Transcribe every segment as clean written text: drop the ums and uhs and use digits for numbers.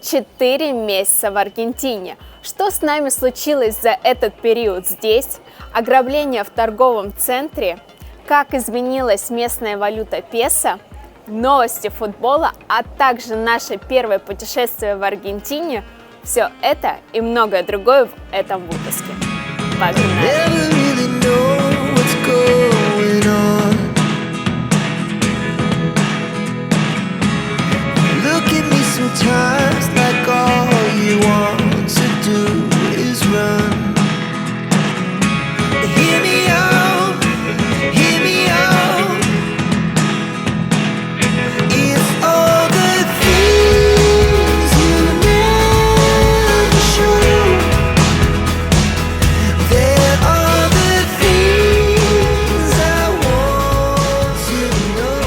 4 месяца в Аргентине. Что с нами случилось за этот период здесь? Ограбление в торговом центре? Как изменилась местная валюта песо? Новости футбола, а также наше первое путешествие в Аргентине. Все это и многое другое в этом выпуске. Погнали! Sometimes like all you want to do is run. Hear me out, hear me out. It's all the things you never show. There are the things I want to know.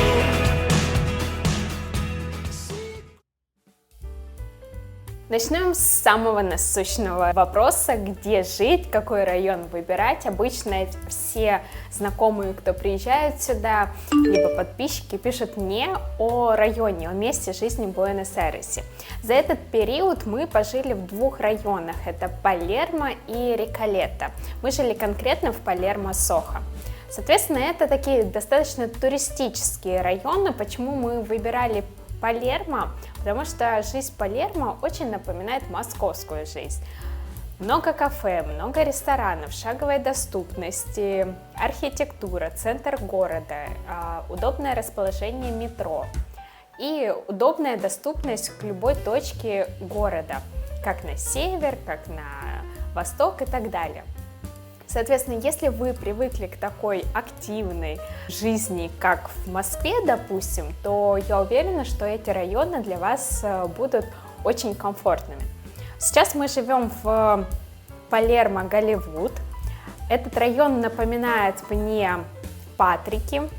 Начнем с самого насущного вопроса, где жить, какой район выбирать. Обычно все знакомые, кто приезжают сюда, либо подписчики, пишут мне о районе, о месте жизни в Буэнос-Айресе. За этот период мы пожили в двух районах, это Палермо и Реколета. Мы жили конкретно в Палермо-Сохо. Соответственно, это такие достаточно туристические районы. Почему мы выбирали Палермо? Потому что жизнь Палермо очень напоминает московскую жизнь. Много кафе, много ресторанов, шаговой доступности, архитектура, центр города, удобное расположение метро и удобная доступность к любой точке города, как на север, как на восток и так далее. Соответственно, если вы привыкли к такой активной жизни, как в Москве, допустим, то я уверена, что эти районы для вас будут очень комфортными. Сейчас мы живем в Палермо Голливуд. Этот район напоминает мне Патрики.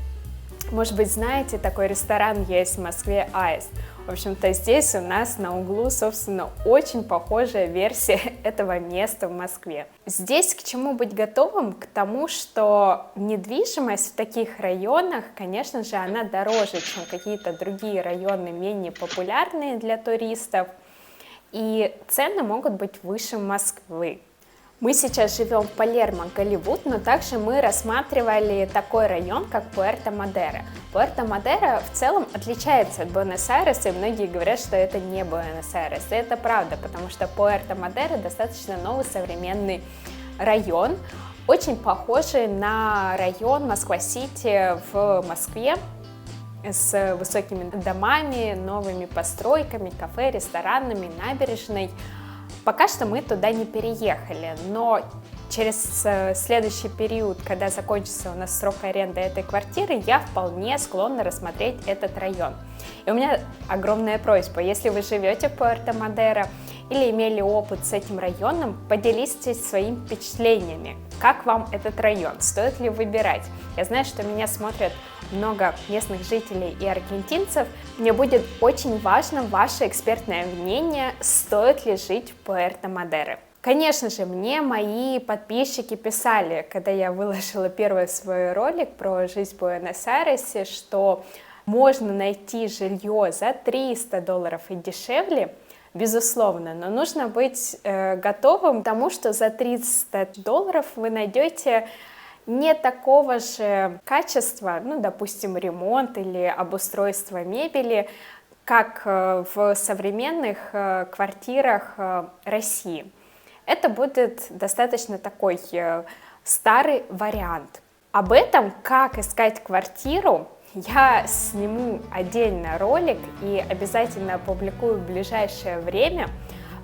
Может быть, знаете, такой ресторан есть в Москве Аист. В общем-то, здесь у нас на углу, собственно, очень похожая версия этого места в Москве. Здесь к чему быть готовым? К тому, что недвижимость в таких районах, конечно же, она дороже, чем какие-то другие районы, менее популярные для туристов, и цены могут быть выше Москвы. Мы сейчас живем в Палермо Голливуд, но также мы рассматривали такой район, как Пуэрто-Мадеро. Пуэрто-Мадеро в целом отличается от Буэнос-Айреса, и многие говорят, что это не Буэнос-Айрес. И это правда, потому что Пуэрто-Мадеро достаточно новый современный район, очень похожий на район Москва-Сити в Москве, с высокими домами, новыми постройками, кафе, ресторанами, набережной. Пока что мы туда не переехали, но через следующий период, когда закончится у нас срок аренды этой квартиры, я вполне склонна рассмотреть этот район. И у меня огромная просьба, если вы живете в Пуэрто-Мадеро или имели опыт с этим районом, поделитесь своими впечатлениями. Как вам этот район? Стоит ли выбирать? Я знаю, что меня смотрят много местных жителей и аргентинцев. Мне будет очень важно ваше экспертное мнение, стоит ли жить в Пуэрто-Мадеро. Конечно же, мне мои подписчики писали, когда я выложила первый свой ролик про жизнь в Буэнос-Айресе, что можно найти жилье за $300 и дешевле, безусловно, но нужно быть готовым к тому, что за $300 вы найдете не такого же качества, допустим, ремонт или обустройство мебели, как в современных квартирах России. Это будет достаточно такой старый вариант. Об этом, как искать квартиру, я сниму отдельно ролик и обязательно опубликую в ближайшее время,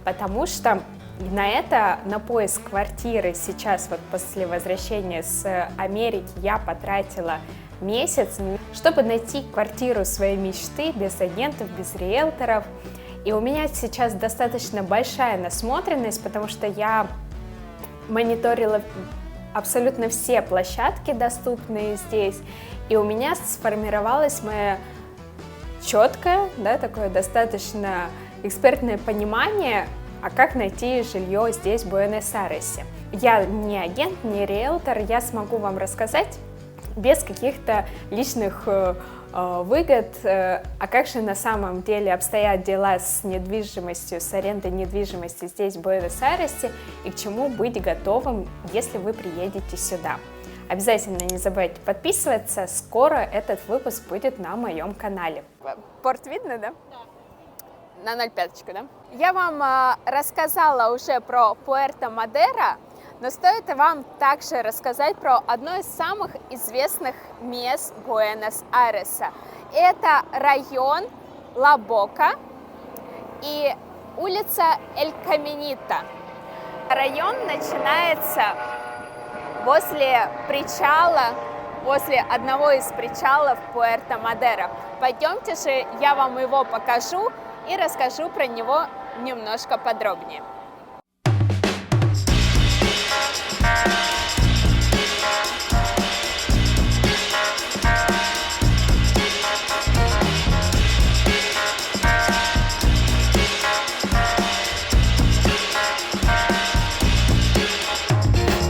потому что на поиск квартиры сейчас, вот после возвращения с Америки, я потратила месяц, чтобы найти квартиру своей мечты без агентов, без риэлторов. И у меня сейчас достаточно большая насмотренность, потому что я мониторила абсолютно все площадки, доступные здесь, и у меня сформировалось мое четкое, такое достаточно экспертное понимание, а как найти жилье здесь, в Буэнос-Айресе. Я не агент, не риэлтор, я смогу вам рассказать без каких-то личных выгод. А как же на самом деле обстоят дела с недвижимостью, с арендой недвижимости здесь, в Буэнос-Айресе, и к чему быть готовым, если вы приедете сюда? Обязательно не забывайте подписываться, скоро этот выпуск будет на моем канале. Порт видно, да? Да. На 0,5, да? Я вам рассказала уже про Пуэрто-Мадейро, но стоит вам также рассказать про одно из самых известных мест Буэнос-Айреса. Это район Ла-Бока и улица Эль-Каминита. Район начинается возле причала, возле одного из причалов Пуэрто-Мадейро. Пойдемте же, я вам его покажу и расскажу про него немножко подробнее.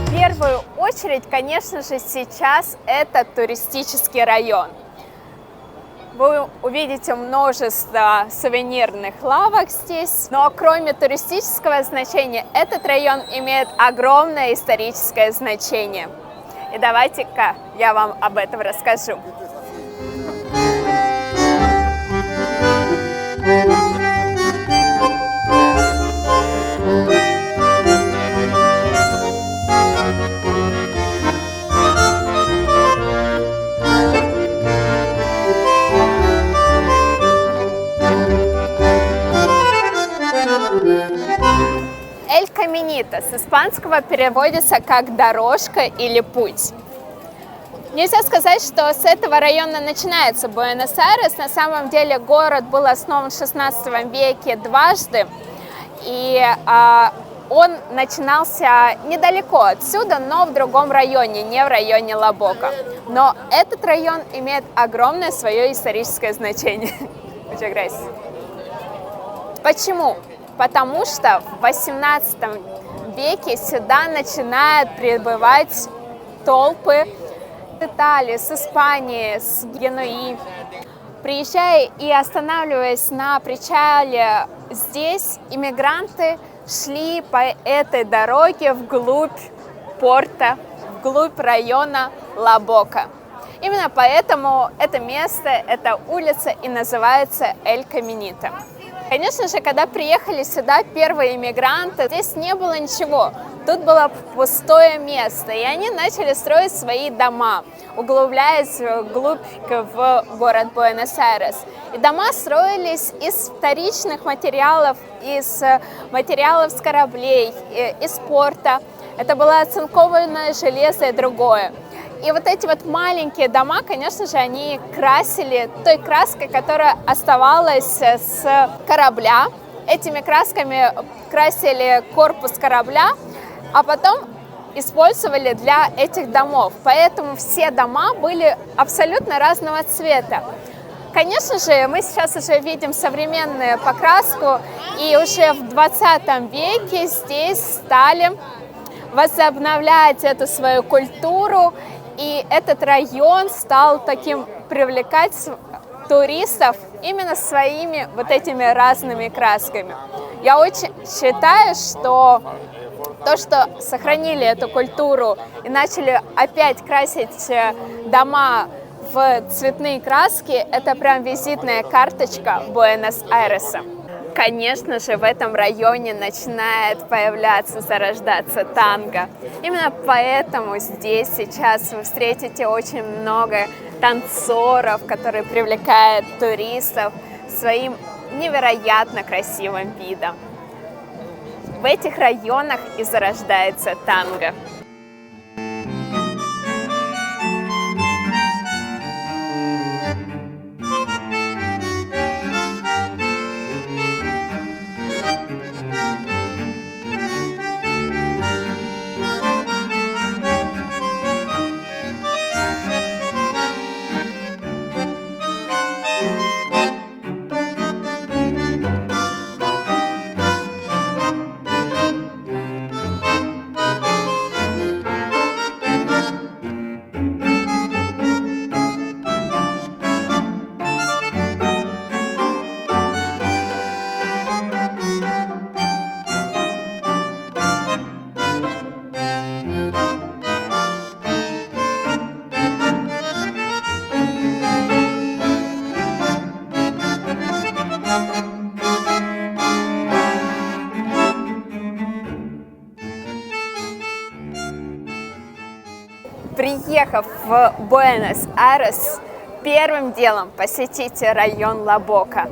В первую очередь, конечно же, сейчас это туристический район. Вы увидите множество сувенирных лавок здесь, но кроме туристического значения, этот район имеет огромное историческое значение. И давайте-ка я вам об этом расскажу. Эль Каминита с испанского переводится как «дорожка» или «путь». Нельзя сказать, что с этого района начинается Буэнос-Айрес. На самом деле город был основан в 16 веке дважды, и он начинался недалеко отсюда, но в другом районе, не в районе Ла-Бока. Но этот район имеет огромное свое историческое значение. Почему? Потому что в 18 веке сюда начинают прибывать толпы с Италии, с Испании, с Генуи. Приезжая и останавливаясь на причале здесь, иммигранты шли по этой дороге вглубь порта, вглубь района Ла-Бока. Именно поэтому это место, эта улица и называется Эль Каминита. Конечно же, когда приехали сюда первые иммигранты, здесь не было ничего. Тут было пустое место, и они начали строить свои дома, углубляясь вглубь в город Буэнос-Айрес. И дома строились из вторичных материалов, из материалов с кораблей, из порта. Это было оцинкованное железо и другое. И вот эти вот маленькие дома, конечно же, они красили той краской, которая оставалась с корабля. Этими красками красили корпус корабля, а потом использовали для этих домов. Поэтому все дома были абсолютно разного цвета. Конечно же, мы сейчас уже видим современную покраску, и уже в 20 веке здесь стали возобновлять эту свою культуру, и этот район стал таким привлекать туристов именно своими вот этими разными красками. Я очень считаю, что то, что сохранили эту культуру и начали опять красить дома в цветные краски, это прям визитная карточка Буэнос-Айреса. Конечно же, в этом районе начинает появляться, зарождаться танго. Именно поэтому здесь сейчас вы встретите очень много танцоров, которые привлекают туристов своим невероятно красивым видом. В этих районах и зарождается танго. Приехав в Буэнос-Айрес, первым делом посетите район Ла-Бока,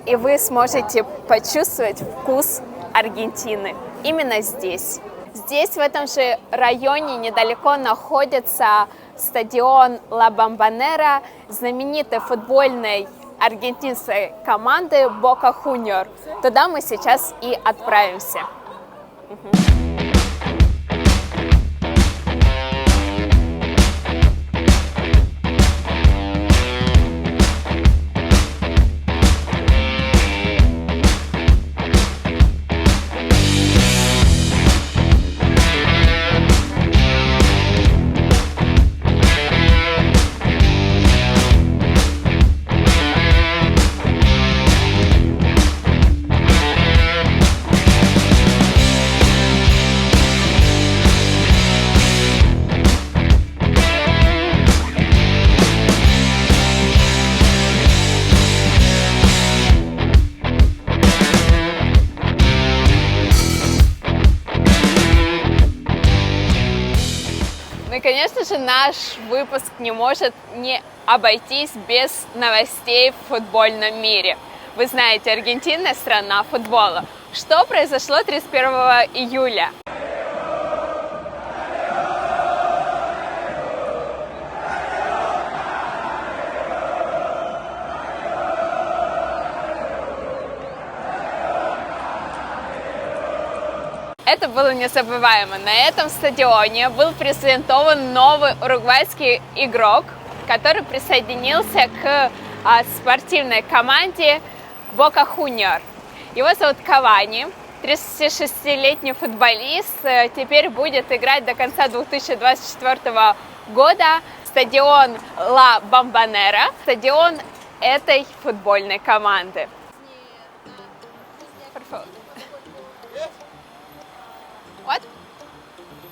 и вы сможете почувствовать вкус Аргентины именно здесь. Здесь, в этом же районе, недалеко находится стадион Ла Бомбонера знаменитой футбольной аргентинской команды Бока Хуниор. Туда мы сейчас и отправимся. Ну и, конечно же, наш выпуск не может не обойтись без новостей в футбольном мире. Вы знаете, Аргентина – страна футбола. Что произошло 31 июля? Это было незабываемо. На этом стадионе был презентован новый уругвайский игрок, который присоединился к спортивной команде Бока Хуниор. Его зовут Кавани, 36-летний футболист, теперь будет играть до конца 2024 года. Стадион Ла Бомбонера, стадион этой футбольной команды. What?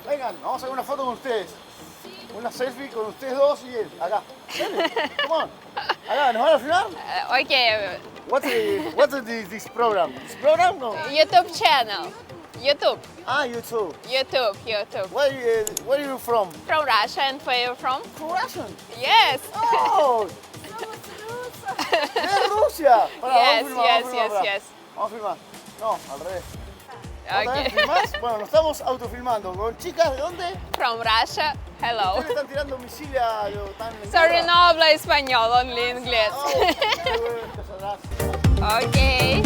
Vengan, vamos a hacer una foto con ustedes. Una selfie con ustedes dos y él. Acá. Dale, come on. Acá, ¿nos van a filmar? Okay, What's this program? This program? No. YouTube channel. YouTube. Ah, YouTube. YouTube. Where are you from? From Russia, and where you from? From Russian. Yes. Oh. ¡Es Rusia! Pará, Yes, vamos a yes, filmar, yes, pará. yes. Vamos a filmar. No, al revés. Okay. ¿Filmás? Bueno, nos estamos autofilmando. ¿Con chicas de dónde? From Russia. Hello. ¿Ustedes le están tirando misiles a lo tan en Sorry, guerra? no hablo español, only inglés. Oh, qué bueno, te sabrás. Okay.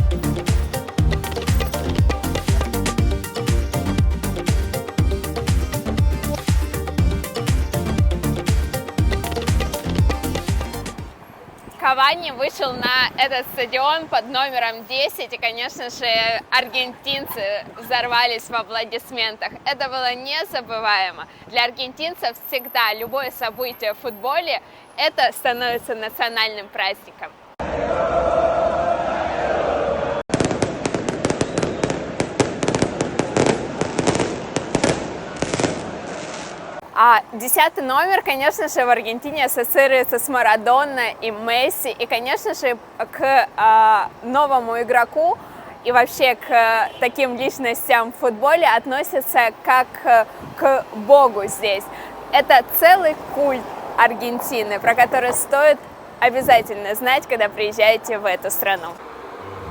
Кавани вышел на этот стадион под номером 10, и, конечно же, аргентинцы взорвались в аплодисментах. Это было незабываемо. Для аргентинцев всегда любое событие в футболе это становится национальным праздником. А 10 номер, конечно же, в Аргентине ассоциируется с Марадона и Месси. И, конечно же, к новому игроку и вообще к таким личностям в футболе относятся как к богу здесь. Это целый культ Аргентины, про который стоит обязательно знать, когда приезжаете в эту страну.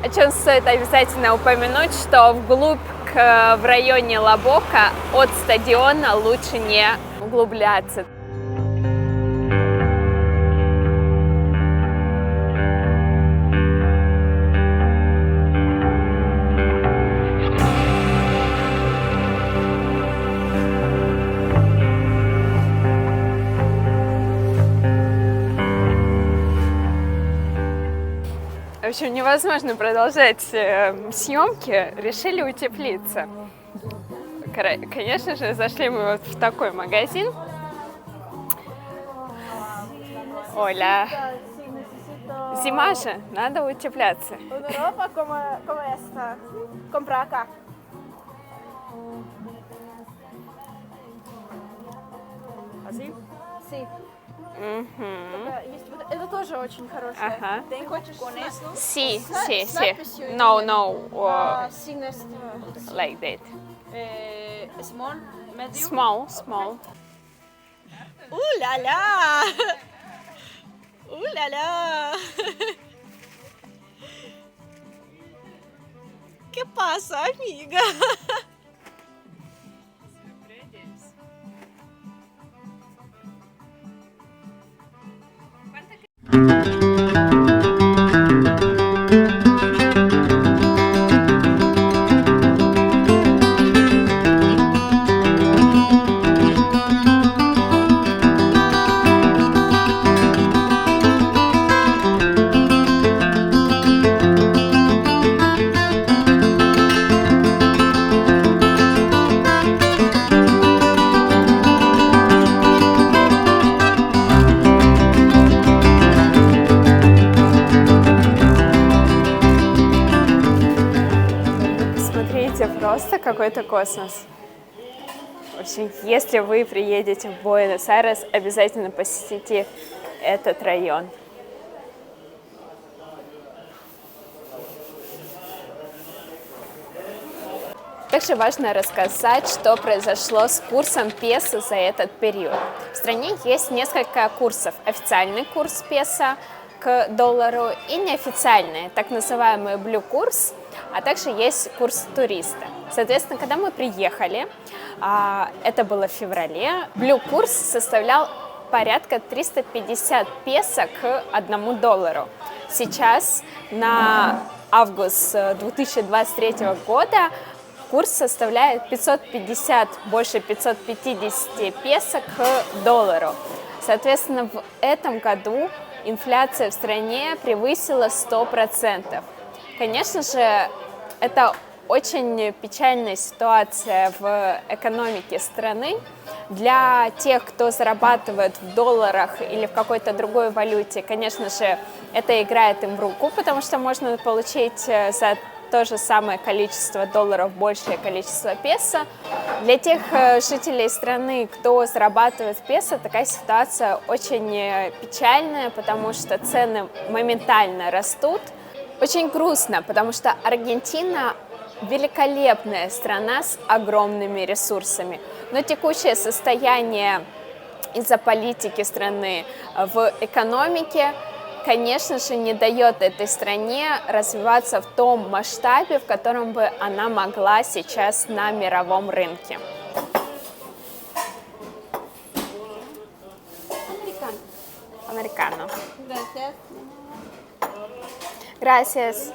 О чем стоит обязательно упомянуть, что вглубь в районе Ла-Бока от стадиона лучше не углубляться. В общем, невозможно продолжать съемки, решили утеплиться. Конечно же, зашли мы вот в такой магазин. Оля, зима же, надо утепляться. En Europa, ¿cómo es? Comprar acá. ¿Así? Sí. Мгм. Есть вот это тоже очень хорошее. Ага. Ты хочешь con eso? Sí, sí, С sí. надписью No, или- no, Сильность. like that. Small, medium. Small, small. У-ля-ля! У-ля-ля! ¿Qué pasa, amiga? Смотрите, просто какой-то космос. В общем, если вы приедете в Буэнос-Айрес, обязательно посетите этот район. Также важно рассказать, что произошло с курсом песо за этот период. В стране есть несколько курсов. Официальный курс песо к доллару и неофициальный, так называемый blue курс, а также есть курс туриста. Соответственно, когда мы приехали, это было в феврале, blue курс составлял порядка 350 песо к $1. Сейчас на август 2023 года курс составляет больше 550 песо к доллару. Соответственно, в этом году инфляция в стране превысила 100%. Конечно же, это очень печальная ситуация в экономике страны. Для тех, кто зарабатывает в долларах или в какой-то другой валюте, конечно же, это играет им в руку, потому что можно получить за то же самое количество долларов большее количество песо. Для тех жителей страны, кто зарабатывает в песо, такая ситуация очень печальная, потому что цены моментально растут. Очень грустно, потому что Аргентина великолепная страна с огромными ресурсами, но текущее состояние из-за политики страны в экономике, конечно же, не дает этой стране развиваться в том масштабе, в котором бы она могла сейчас на мировом рынке. Американо. Gracias.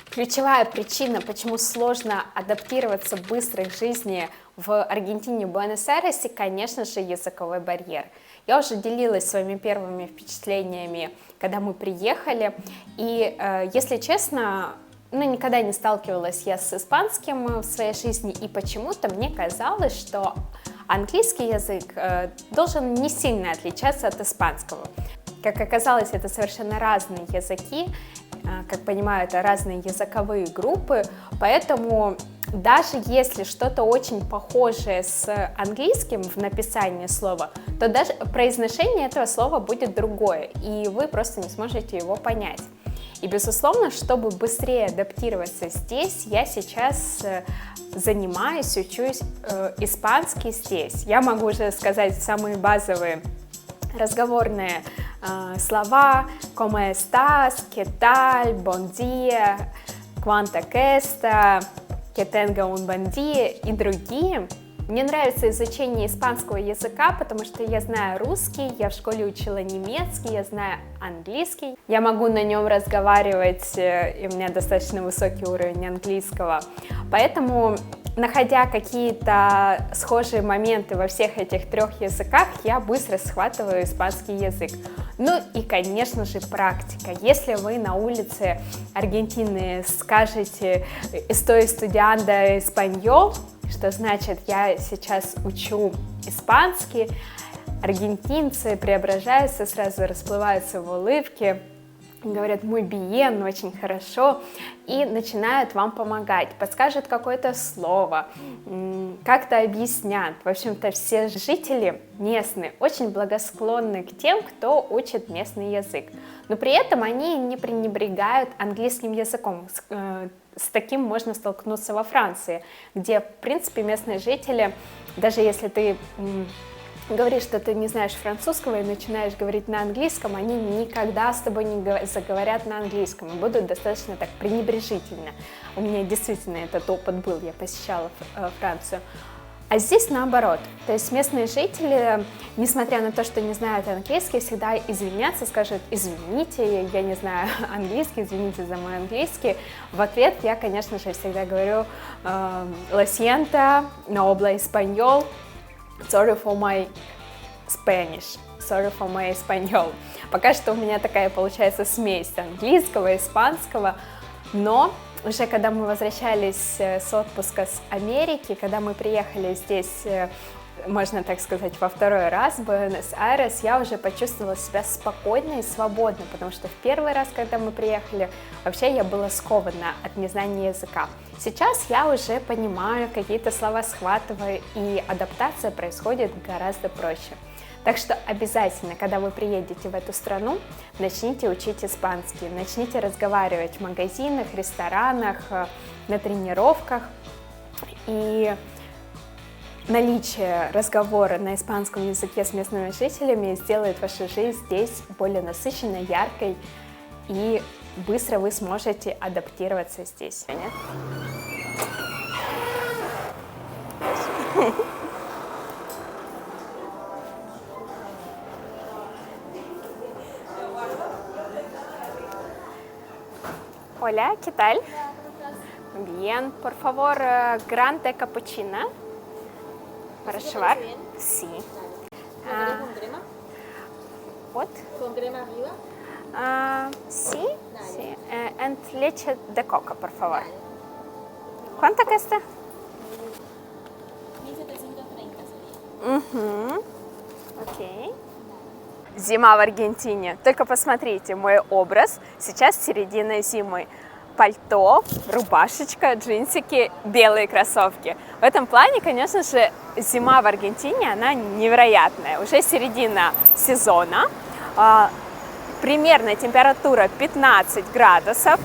Ключевая причина, почему сложно адаптироваться быстро к жизни в Аргентине, Буэнос-Айресе, конечно же, языковой барьер. Я уже делилась своими первыми впечатлениями, когда мы приехали, и, если честно, никогда не сталкивалась я с испанским в своей жизни, и почему-то мне казалось, что английский язык должен не сильно отличаться от испанского. Как оказалось, это совершенно разные языки, как понимаю, это разные языковые группы, поэтому даже если что-то очень похожее с английским в написании слова, то даже произношение этого слова будет другое, и вы просто не сможете его понять. И, безусловно, чтобы быстрее адаптироваться здесь, я сейчас занимаюсь, учусь испанский здесь. Я могу уже сказать самые базовые разговорные слова «Cómo estás?», «Qué tal?», «Bon día?», «Cuánto cuesta?», «Que tenga un buen día» и другие. Мне нравится изучение испанского языка, потому что я знаю русский, я в школе учила немецкий, я знаю английский. Я могу на нем разговаривать, и у меня достаточно высокий уровень английского. Поэтому, находя какие-то схожие моменты во всех этих трех языках, я быстро схватываю испанский язык. Ну и, конечно же, практика. Если вы на улице Аргентины скажете «Estoy estudiando español», что значит «я сейчас учу испанский», аргентинцы преображаются, сразу расплываются в улыбке. говорят «muy bien», «очень хорошо», и начинают вам помогать, подскажут какое-то слово, как-то объяснят. В общем-то, все жители местные очень благосклонны к тем, кто учит местный язык, но при этом они не пренебрегают английским языком. С таким можно столкнуться во Франции, где, в принципе, местные жители, даже если ты говоришь, что ты не знаешь французского и начинаешь говорить на английском, они никогда с тобой не заговорят на английском и будут достаточно так пренебрежительно. У меня действительно этот опыт был, я посещала Францию. А здесь наоборот, то есть местные жители, несмотря на то, что не знают английский, всегда извинятся, скажут «извините, я не знаю английский, извините за мой английский». В ответ я, конечно же, всегда говорю «lo siento, no hablo español». Sorry for my Spanish, sorry for my español. Пока что у меня такая получается смесь английского и испанского, но уже когда мы возвращались с отпуска с Америки, когда мы приехали здесь, можно так сказать, во второй раз в Буэнос-Айрес, я уже почувствовала себя спокойно и свободно, потому что в первый раз, когда мы приехали, вообще я была скована от незнания языка. Сейчас я уже понимаю, какие-то слова схватываю, и адаптация происходит гораздо проще. Так что обязательно, когда вы приедете в эту страну, начните учить испанский, начните разговаривать в магазинах, ресторанах, на тренировках, и наличие разговора на испанском языке с местными жителями сделает вашу жизнь здесь более насыщенной, яркой, и быстро вы сможете адаптироваться здесь. Нет? Hola, ¿qué tal? Bien, por favor, grande cappuccino. Para llevar. Sí. ¿Con crema? What? ¿Con crema arriba? Sí, sí. And leche de coco, por favor. ¿Cuánto cuesta? 1730 sería. Угу. Окей. Зима в Аргентине. Только посмотрите, мой образ сейчас середина зимы. Пальто, рубашечка, джинсики, белые кроссовки. В этом плане, конечно же, зима в Аргентине, она невероятная. Уже середина сезона. Примерно температура 15 градусов.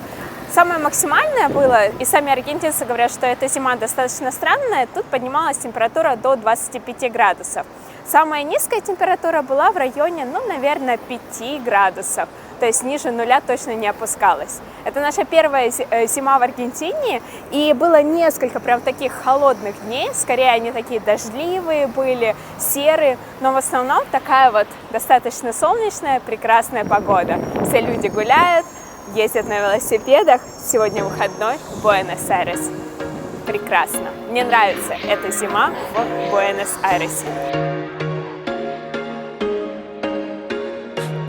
Самое максимальное было, и сами аргентинцы говорят, что эта зима достаточно странная, тут поднималась температура до 25 градусов. Самая низкая температура была в районе, наверное, 5 градусов, то есть ниже нуля точно не опускалась. Это наша первая зима в Аргентине, и было несколько прям таких холодных дней, скорее они такие дождливые были, серые, но в основном такая вот достаточно солнечная, прекрасная погода. Все люди гуляют, ездят на велосипедах. Сегодня выходной в Буэнос-Айрес. Прекрасно. Мне нравится эта зима в Буэнос-Айресе.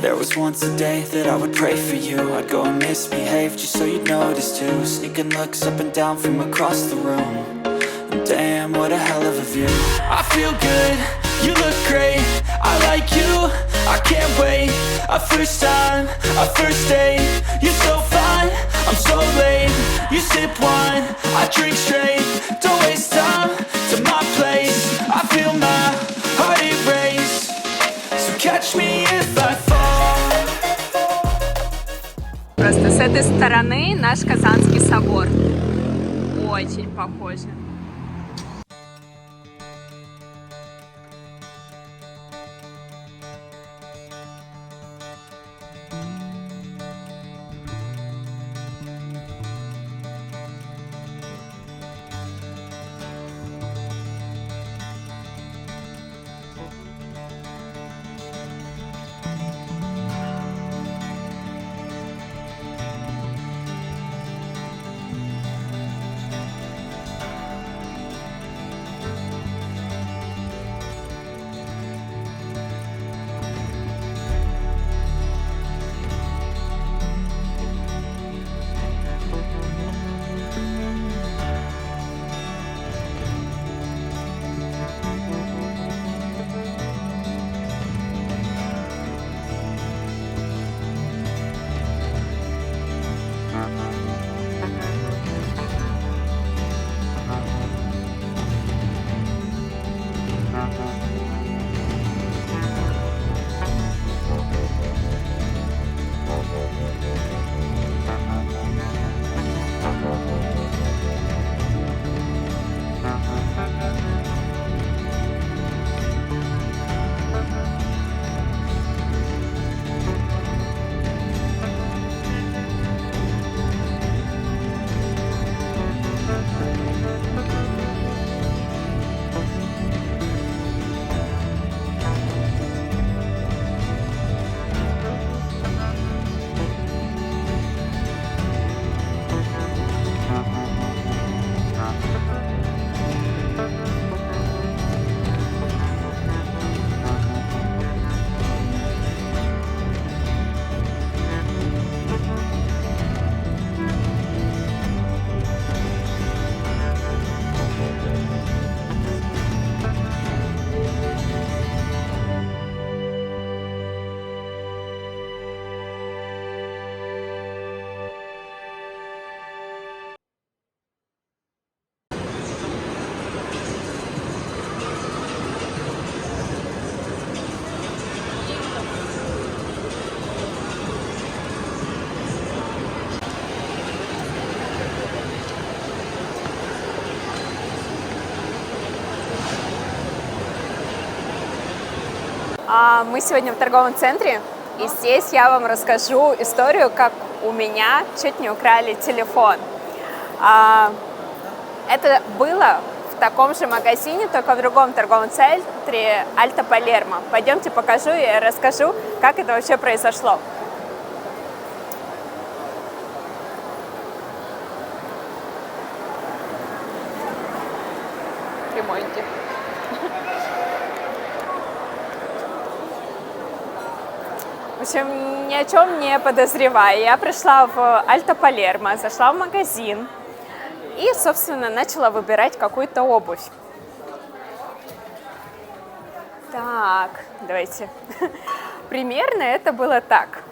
There was once a day that I would pray for you. I'd go and misbehave just so you'd notice too. Sneaking looks up and down from across the room. And damn, what a hell of a view. I feel good, you look great. I like you, I can't wait. A first time, a first date. You're so fine, I'm so late. You sip wine, I drink straight. Don't waste time to my place. I feel my heart erase. So catch me if I fall. Просто с этой стороны наш Казанский собор. Очень похоже. Мы сегодня в торговом центре, и здесь я вам расскажу историю, как у меня чуть не украли телефон. Это было в таком же магазине, только в другом торговом центре Альто Палермо. Пойдемте покажу и расскажу, как это вообще произошло. Ремонте. В общем, ни о чем не подозревая, я пришла в Альто Палермо, зашла в магазин и, собственно, начала выбирать какую-то обувь. Так, давайте. Примерно это было так.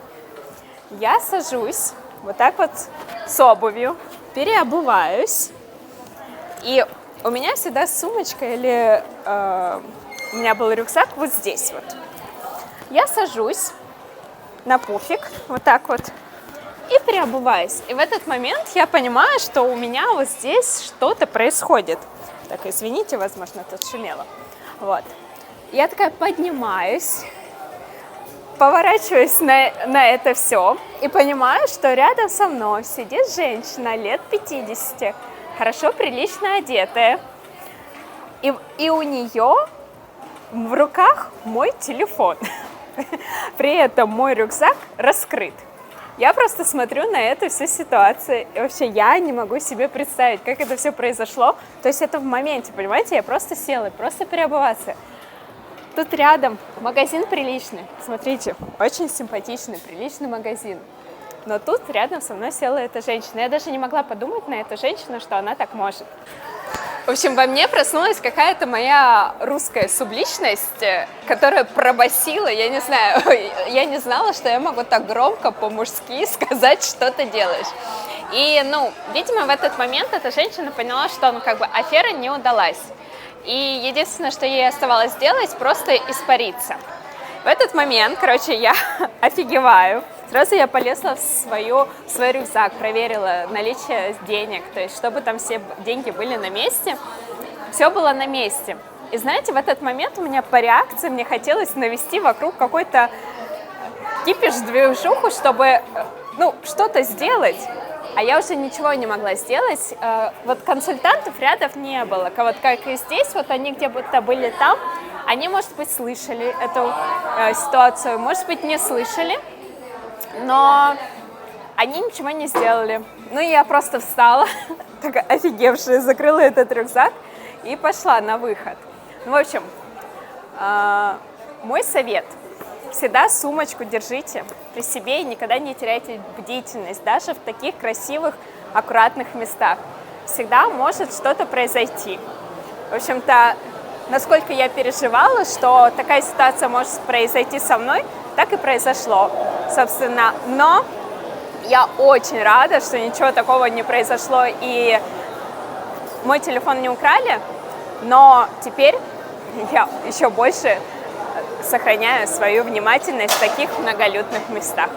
Я сажусь вот так вот с обувью, переобуваюсь, и у меня всегда сумочка или у меня был рюкзак вот здесь вот. Я сажусь на пуфик, вот так вот, и переобуваюсь. И в этот момент я понимаю, что у меня вот здесь что-то происходит. Так, извините, возможно, тут шумело. Вот. Я такая поднимаюсь, поворачиваюсь на это все и понимаю, что рядом со мной сидит женщина лет 50, хорошо, прилично одетая. И у нее в руках мой телефон. При этом мой рюкзак раскрыт. Я просто смотрю на эту всю ситуацию, и вообще я не могу себе представить, как это все произошло. То есть это в моменте, понимаете, я просто села, просто переобуваться. Тут рядом магазин приличный, смотрите, очень симпатичный, приличный магазин. Но тут рядом со мной села эта женщина. Я даже не могла подумать на эту женщину, что она так может. В общем, во мне проснулась какая-то моя русская субличность, которая пробасила, я не знаю, я не знала, что я могу так громко по-мужски сказать, что ты делаешь. И, видимо, в этот момент эта женщина поняла, что, афера не удалась. И единственное, что ей оставалось сделать, просто испариться. В этот момент, я офигеваю. Сразу я полезла в свой рюкзак, проверила наличие денег, то есть чтобы там все деньги были на месте. Все было на месте. И знаете, в этот момент у меня по реакции мне хотелось навести вокруг какой-то кипиш-движуху, чтобы, что-то сделать. А я уже ничего не могла сделать. Вот консультантов рядом не было. Вот как и здесь, вот они где-то были там, они, может быть, слышали эту ситуацию, может быть, не слышали. Но они ничего не сделали. Я просто встала, такая офигевшая, закрыла этот рюкзак и пошла на выход. В общем, мой совет. Всегда сумочку держите при себе и никогда не теряйте бдительность, даже в таких красивых, аккуратных местах. Всегда может что-то произойти. В общем-то, насколько я переживала, что такая ситуация может произойти со мной, так и произошло, собственно. Но я очень рада, что ничего такого не произошло и мой телефон не украли. Но теперь я еще больше сохраняю свою внимательность в таких многолюдных местах.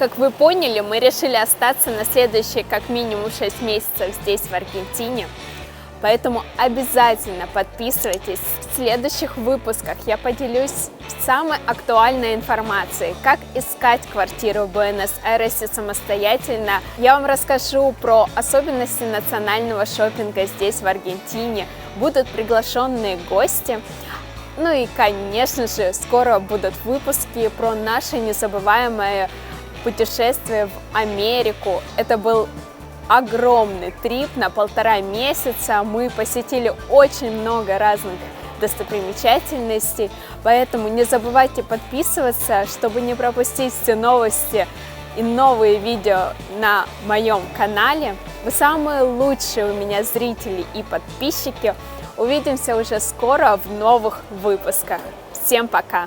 Как вы поняли, мы решили остаться на следующие как минимум 6 месяцев здесь, в Аргентине. Поэтому обязательно подписывайтесь. В следующих выпусках я поделюсь самой актуальной информацией, как искать квартиру в Буэнос-Айресе самостоятельно. Я вам расскажу про особенности национального шопинга здесь, в Аргентине. Будут приглашенные гости. Ну и, конечно же, скоро будут выпуски про наше незабываемое путешествие в Америку. Это был огромный трип на 1,5 месяца. Мы посетили очень много разных достопримечательностей, поэтому не забывайте подписываться, чтобы не пропустить все новости и новые видео на моем канале. Вы самые лучшие у меня зрители и подписчики. Увидимся уже скоро в новых выпусках. Всем пока!